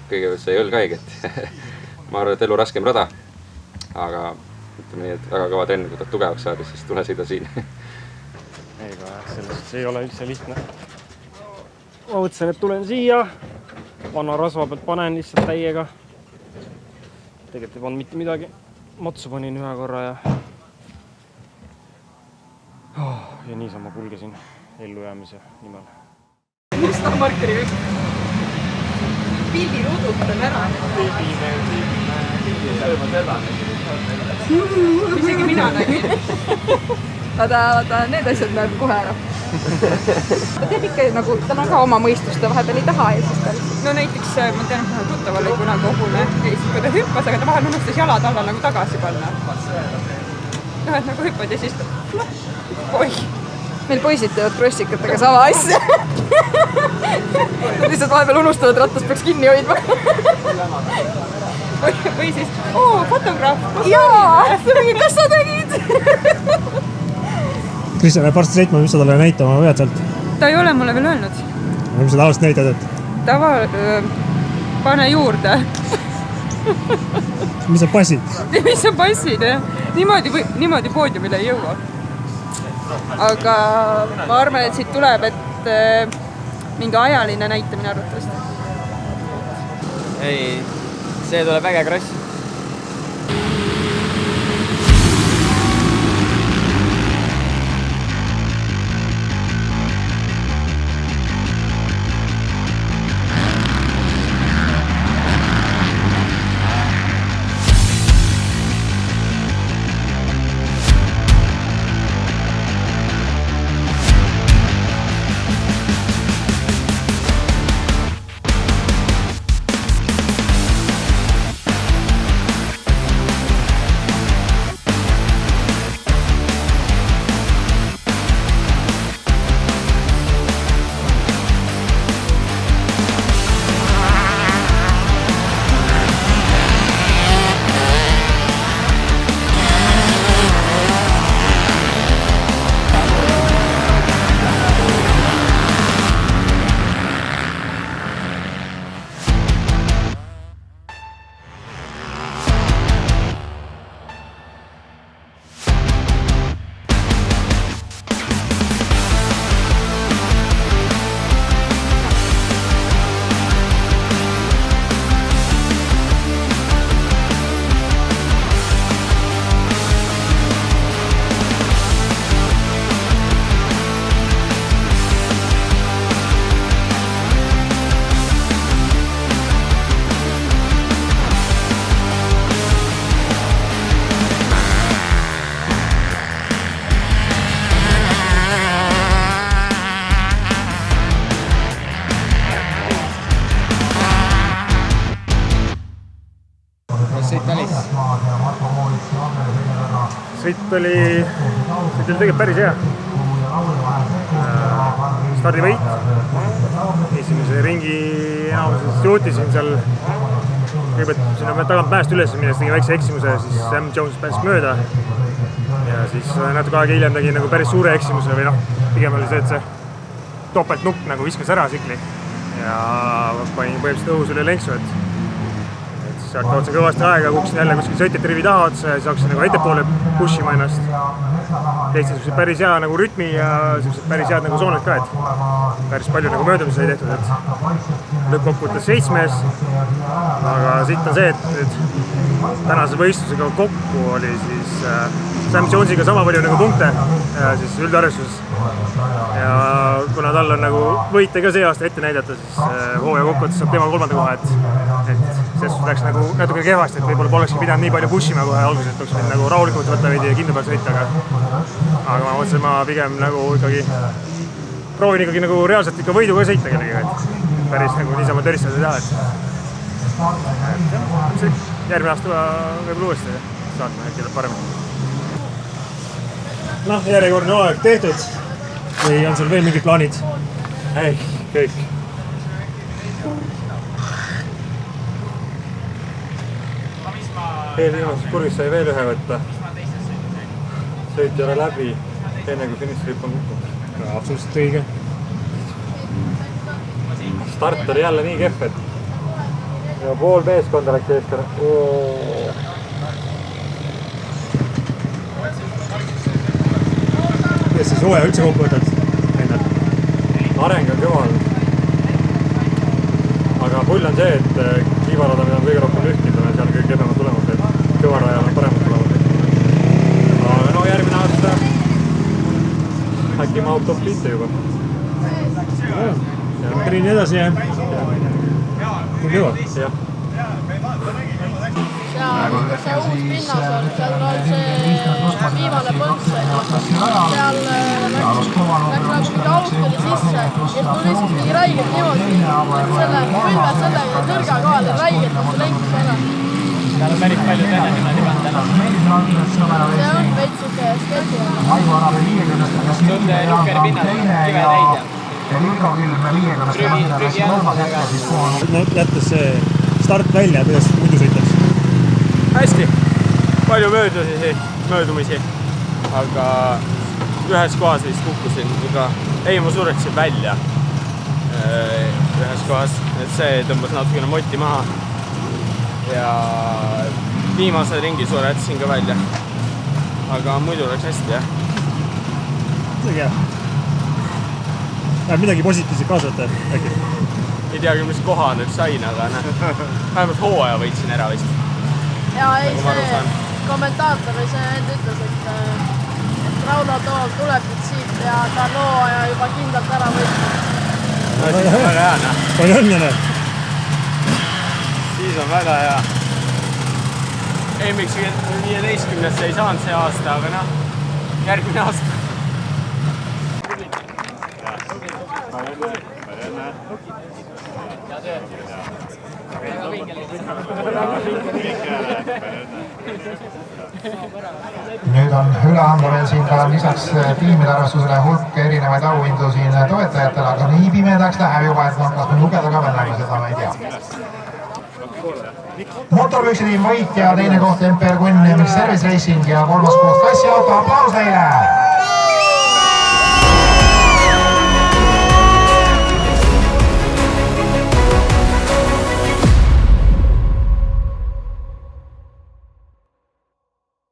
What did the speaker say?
kõigepealt sai õlg haiget. Ma arvan, et elu raskem rada, aga ütleme nii, et väga kõva trenn, kui ta tugevaks saada, siis tule sõida siin. Ega sellest ei ole üldse lihtne. Ma mõtlesin, et tulen siia, vana rasva pealt panen lihtsalt täiega. Tegelikult ei pannud mitte midagi. Matsu panin ühe korra ja niisama kulgesin ellujäämise nimel. Mis ta markeri kõik? Pildi ruudutan ära. Isegi mina nägin. Vaata, need asjad näeb kohe ära. Ta teeb ikka nagu, tal on ka oma mõistust, ta vahepeal ei taha ja siis ta... No näiteks ma tean, et tuttaval oli kunagi hobune ja siis kui ta hüppas, aga ta vahel unustas jalad alla nagu tagasi panna. Et nagu hüppad ja siis oih. Meil poisid teevad krossikatega sama asja. Nad lihtsalt vahepeal unustavad, rattas peaks kinni hoidma. Või siis, fotograaf. Jaa, kas sa tegid? Kristjan läheb varsti sõitma, mis sa talle näitama vead sealt? Ta ei ole mulle veel öelnud. Mis sa tavaliselt näitad, et? Pane juurde. Mis sa passid? Mis sa passid, jah. Niimoodi poodiumile ei jõua. Aga ma arvan, et siit tuleb, et mingi ajaline näitamine arvatavasti. Ei, see tuleb väga kross. Sõit oli tegelikult päris hea. Stardivõit. Esimese ringi enamuses juutisin seal. Kõigepealt sinna tagant mäest üles minnes tegin väikse eksimuse, siis Sam Jones pääsis mööda. Ja siis natuke aega hiljem tegin nagu päris suure eksimuse või pigem oli see, et see topeltnupp nagu viskas ära sikli. Ja panin põhimõtteliselt õhus üle lenksu, et sealt otsa kõvasti aega, kuksin jälle kuskil sõitjate rivi taha otsa ja siis hakkasin nagu ettepoole pushima ennast. Leidsin päris hea nagu rütmi ja päris head nagu sooned ka, et päris palju nagu möödumisi sai tehtud, et lõppkokkuvõttes 7. Aga siit on see, et tänase võistlusega kokku oli siis Sam Jonesiga sama palju nagu punkte siis üldarvestuses. Ja kuna tal on nagu võite ka see aasta ette näidata, siis hooaja kokkuvõttes saab tema 3. koha, et sest läks nagu natuke kehvasti, et võib-olla polekski pidanud nii palju pushima kohe alguses, et oleks võinud nagu rahulikult võtta veidi ja kindla peal sõita, aga ma mõtlesin, et ma pigem nagu ikkagi proovin ikkagi nagu reaalselt ikka võidu ka sõita kellegiga, et päris nagu niisama töristada ei taha, et järgmine aasta võib-olla uuesti saatma, et kelleb paremini. Noh, järjekordne hooaeg tehtud või on sul veel mingid plaanid? Ei, kõik. Eelviimases kurvis sai veel ühe võtta. Sõit ei ole läbi, enne kui finišilipp on kukkunud. Absoluutselt õige. Start oli jälle nii kehv, et ja pool meeskonda läks eest ära. kuidas sa sooja üldse kokku võtad? Areng on kõva olnud. Aga pull on see, et kiivarada, mida on kõige rohkem lühtinud, on seal kõige kehvemad tulemused, et kõvarajal on paremad tulemused. Aga no järgmine aasta äkki mahub top 5 juba. Kõrin edasi ja kui kõva. Jah. see uus pinnas on, seal on see viimane põnts, seal läks nagu mingi auk tuli sisse ja tuli lihtsalt mingi räigelt niimoodi, selle külve selle tõrga kohal räigelt vastu lenkus ära. Seal on päris palju teha niimoodi pandana. See on veits siuke sketši. Tunde Lukkeri pinnal kive täis. No jättes see start välja, kuidas muidu sõitaks? Hästi, palju möödumisi, aga ühes kohas vist kukkusin, ma suretasin välja ühes kohas, et see tõmbas natukene moti maha ja viimase ringi suretasin ka välja, aga muidu läks hästi, jah. Midagi hea. Midagi positiivselt kaasa võtta, äkki? Ei teagi, mis koha nüüd sain, aga vähemalt hooaja võitsin ära vist. Ja ei, see kommentaator või see end ütles, et Rauno Toom tuleb nüüd siit ja ta on hooaja juba kindlalt ära võitnud. No siis on väga hea, noh. Palju õnne, Siis on väga hea. Miks 15 ei saanud see aasta, aga noh, järgmine aasta. Nüüd on üle anda veel siin ka lisaks tiimide arvestusele hulk erinevaid auhindu siin toetajatele, aga nii pimedaks läheb juba, et kas me lugeda ka veel seda, ma ei tea. Motorpüksitiim võitja, teine koht MPR Kun MX Service Racing ja kolmas koht Kassi auto, aplaus neile!